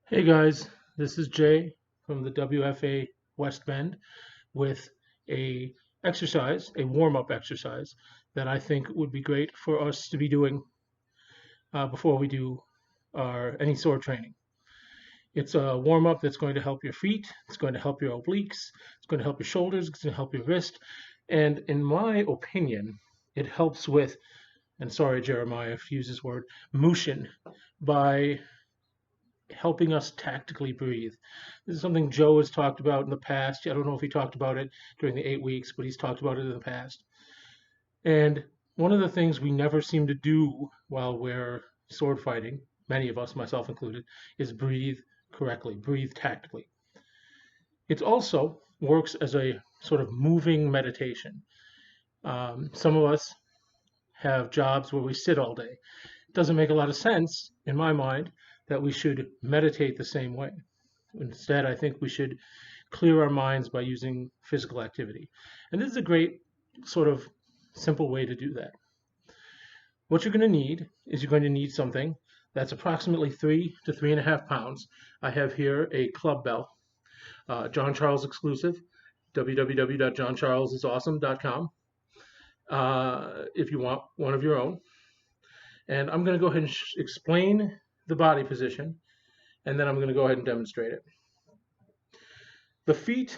Hey guys, this is Jay from the WFA West Bend with a a warm-up exercise that I think would be great for us to be doing before we do our any sort of training. It's a warm-up that's going to help your feet, it's going to help your obliques, it's going to help your shoulders, it's going to help your wrist, and in my opinion, it helps with, and sorry Jeremiah if you use this word, motion by helping us tactically breathe. This is something Joe has talked about in the past. I don't know if he talked about it during the 8 weeks, but he's talked about it in the past. And one of the things we never seem to do while we're sword fighting, many of us, myself included, is breathe correctly, breathe tactically. It also works as a sort of moving meditation. Some of us have jobs where we sit all day. It doesn't make a lot of sense, in my mind, that we should meditate the same way. Instead, I think we should clear our minds by using physical activity. And this is a great sort of simple way to do that. What you're going to need is you're going to need something that's approximately 3 to 3.5 pounds. I have here a club bell, John Charles exclusive, www.johncharlesisawesome.com, if you want one of your own. And I'm going to go ahead and explain the body position, and then I'm going to go ahead and demonstrate it. The feet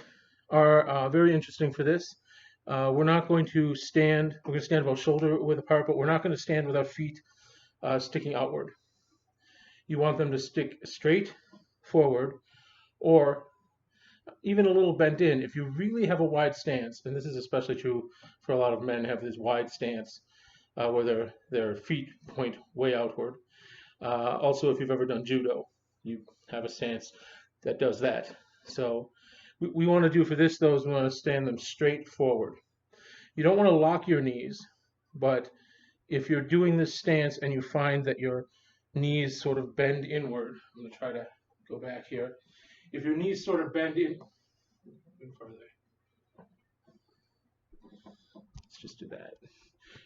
are very interesting for this. We're not going to stand, we're going to stand about shoulder width apart, but we're not going to stand with our feet sticking outward. You want them to stick straight forward or even a little bent in. If you really have a wide stance, and this is especially true for a lot of men, have this wide stance where their feet point way outward. Also, if you've ever done judo, you have a stance that does that. So we want to do for this, though, is we want to stand them straight forward. You don't want to lock your knees, but if you're doing this stance and you find that your knees sort of bend inward, I'm going to try to go back here. If your knees sort of bend in further, let's just do that.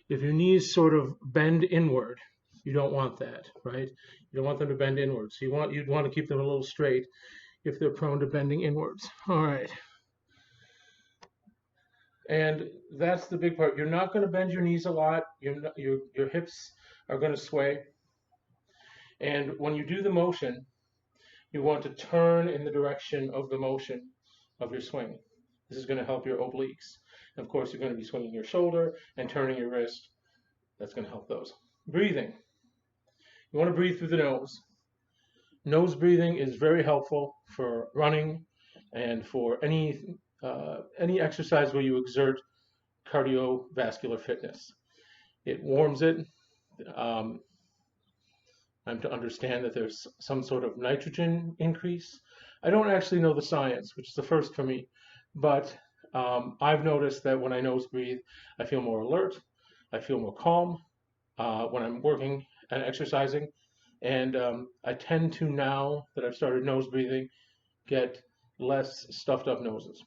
If your knees sort of bend inward, you don't want that, right? You don't want them to bend inward. So you'd want to keep them a little straight if they're prone to bending inwards. All right. And that's the big part. You're not going to bend your knees a lot. Your hips are going to sway. And when you do the motion, you want to turn in the direction of the motion of your swing. This is going to help your obliques. And of course, you're going to be swinging your shoulder and turning your wrist. That's going to help those. Breathing. You want to breathe through the nose. Nose breathing is very helpful for running and for any exercise where you exert cardiovascular fitness. It warms it. I'm to understand that there's some sort of nitrogen increase. I don't actually know the science, which is the first for me, but I've noticed that when I nose breathe, I feel more alert, I feel more calm when I'm working and exercising, and I tend to, now that I've started nose breathing, get less stuffed up noses.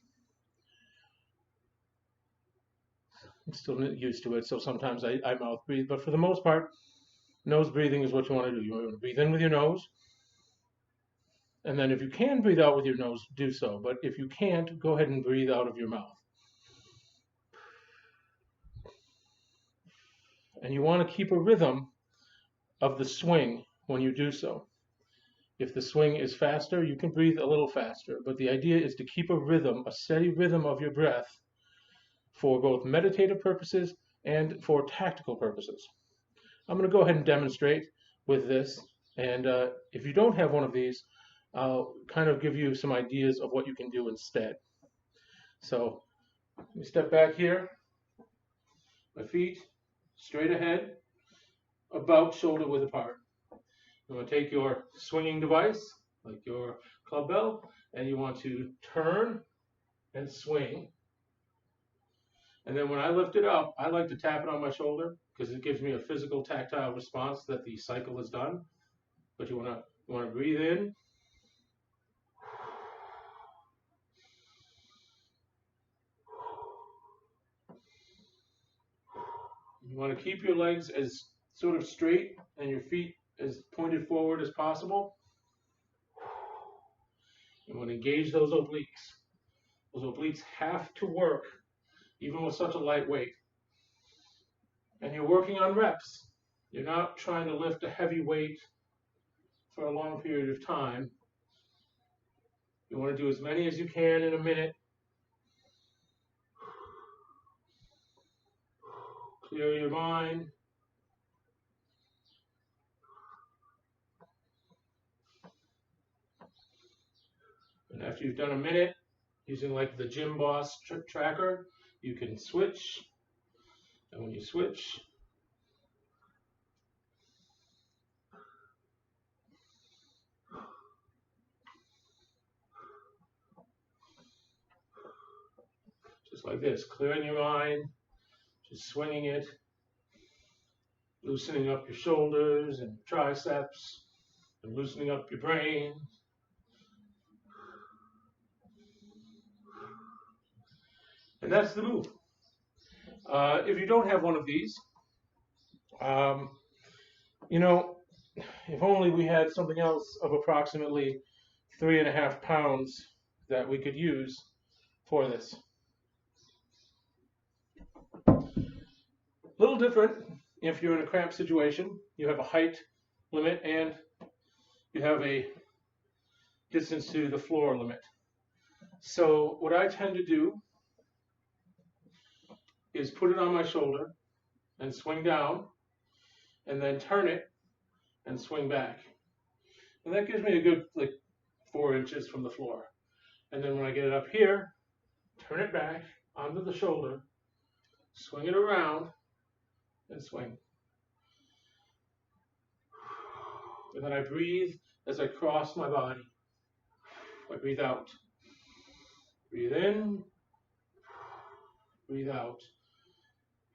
I'm still used to it, so sometimes I mouth breathe, but for the most part, nose breathing is what you want to do. You want to breathe in with your nose, and then if you can breathe out with your nose, do so. But if you can't, go ahead and breathe out of your mouth. And you want to keep a rhythm of the swing when you do so. If the swing is faster, you can breathe a little faster. But the idea is to keep a rhythm, a steady rhythm of your breath for both meditative purposes and for tactical purposes. I'm going to go ahead and demonstrate with this. And if you don't have one of these, I'll kind of give you some ideas of what you can do instead. So let me step back here. My feet straight ahead, about shoulder width apart. You want to take your swinging device, like your club bell, and you want to turn and swing. And then when I lift it up, I like to tap it on my shoulder because it gives me a physical tactile response that the cycle is done. But you want to breathe in. You want to keep your legs as sort of straight and your feet as pointed forward as possible. You want to engage those obliques. Those obliques have to work, even with such a light weight. And you're working on reps. You're not trying to lift a heavy weight for a long period of time. You want to do as many as you can in a minute. Clear your mind. And after you've done a minute, using like the Gym Boss tracker, you can switch. And when you switch, just like this, clearing your mind, just swinging it, loosening up your shoulders and triceps, and loosening up your brain. And that's the move. If you don't have one of these, you know, if only we had something else of approximately 3.5 pounds that we could use for this. A little different if you're in a cramped situation. You have a height limit and you have a distance to the floor limit. So what I tend to do is put it on my shoulder and swing down, and then turn it and swing back. And that gives me a good like 4 inches from the floor. And then when I get it up here, turn it back onto the shoulder, swing it around, and swing. And then I breathe as I cross my body. I breathe out. Breathe in, breathe out.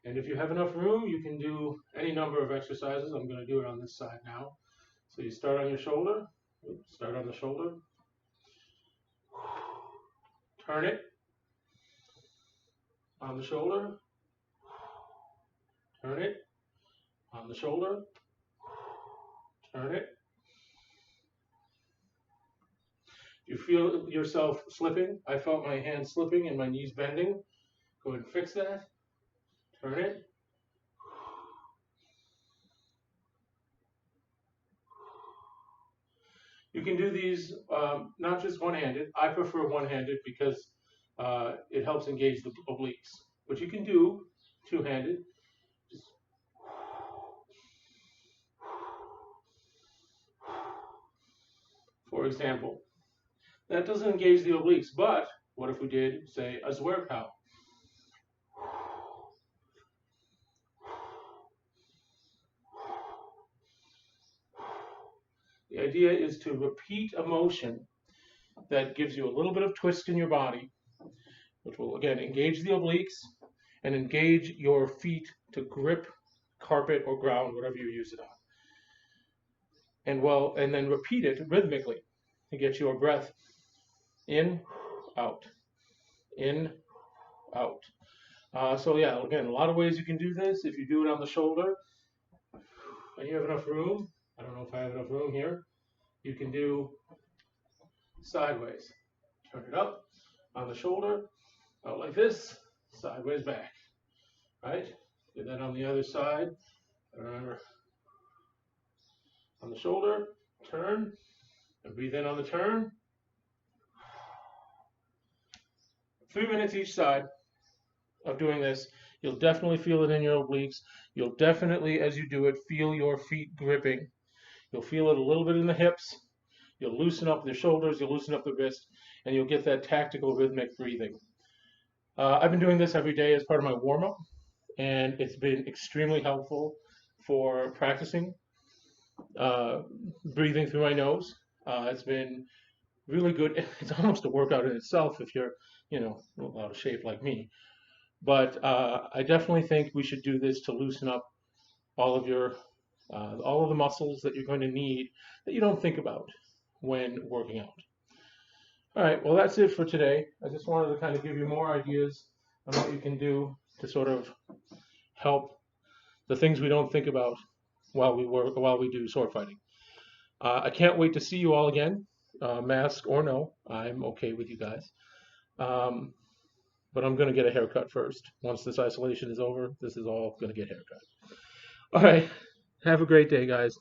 And if you have enough room, you can do any number of exercises. I'm going to do it on this side now. So you start on your shoulder, start on the shoulder, turn it on the shoulder, turn it on the shoulder, turn it. If you feel yourself slipping, I felt my hands slipping and my knees bending. Go ahead and fix that. Turn it. You can do these not just one-handed. I prefer one-handed because it helps engage the obliques. But you can do two-handed. For example, that doesn't engage the obliques, but what if we did, say, a Cramped. The idea is to repeat a motion that gives you a little bit of twist in your body, which will again engage the obliques and engage your feet to grip carpet or ground, whatever you use it on. And then repeat it rhythmically to get your breath in, out, in, out. So yeah, again, a lot of ways you can do this. If you do it on the shoulder and you have enough room, I don't know if I have enough room here, you can do sideways. Turn it up on the shoulder, out like this, sideways back, right? Do that on the other side. Remember, on the shoulder, turn, and breathe in on the turn. 3 minutes each side of doing this. You'll definitely feel it in your obliques. You'll definitely, as you do it, feel your feet gripping. You'll feel it a little bit in the hips. You'll loosen up the shoulders, you'll loosen up the wrist, and you'll get that tactical rhythmic breathing. I've been doing this every day as part of my warm-up, and it's been extremely helpful for practicing breathing through my nose. It's been really good. It's almost a workout in itself if you're, out of shape like me. But I definitely think we should do this to loosen up all of the muscles that you're going to need that you don't think about when working out. All right, well, that's it for today. I just wanted to kind of give you more ideas on what you can do to sort of help the things we don't think about while we do sword fighting. I can't wait to see you all again mask or no, I'm okay with you guys. Um, but I'm going to get a haircut first. Once this isolation is over, this is all going to get haircut. All right. Have a great day, guys.